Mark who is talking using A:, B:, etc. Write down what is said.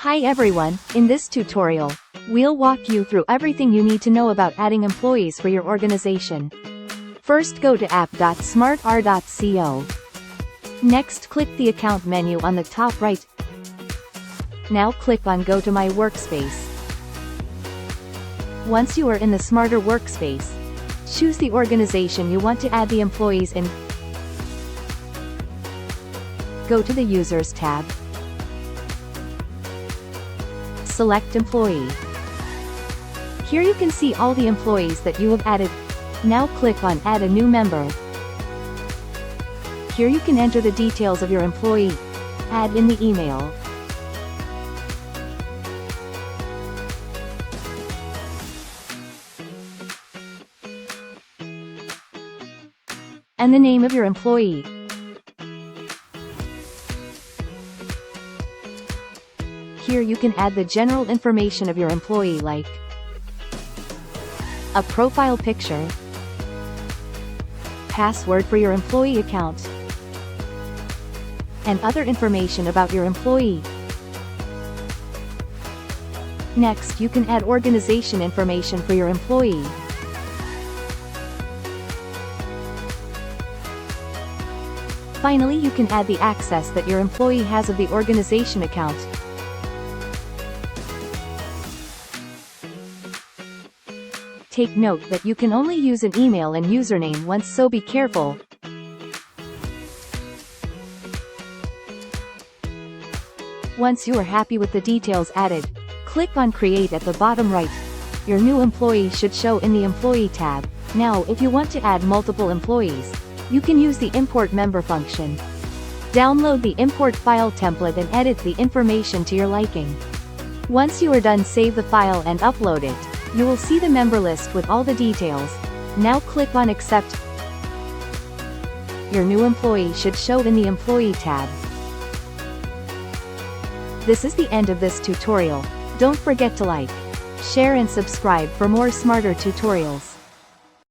A: Hi everyone, in this tutorial, we'll walk you through everything you need to know about adding employees for your organization. First go to app.smartr.co. Next click the account menu on the top right. Now click on Go to My Workspace. Once you are in the SMARTR workspace, choose the organization you want to add the employees in. Go to the Users tab. Select Employee. Here you can see all the employees that you have added. Now click on Add a new member. Here you can enter the details of your employee. Add in the email. And the name of your employee. Here you can add the general information of your employee like a profile picture, password for your employee account, and other information about your employee. Next, you can add organization information for your employee. Finally, you can add the access that your employee has of the organization account. Take note that you can only use an email and username once, so be careful. Once you are happy with the details added, click on Create at the bottom right. Your new employee should show in the Employee tab. Now, if you want to add multiple employees, you can use the Import Member function. Download the import file template and edit the information to your liking. Once you are done, save the file and upload it. You will see the member list with all the details. Now click on Accept. Your new employee should show in the Employee tab. This is the end of this tutorial. Don't forget to like, share and subscribe for more SMARTR tutorials.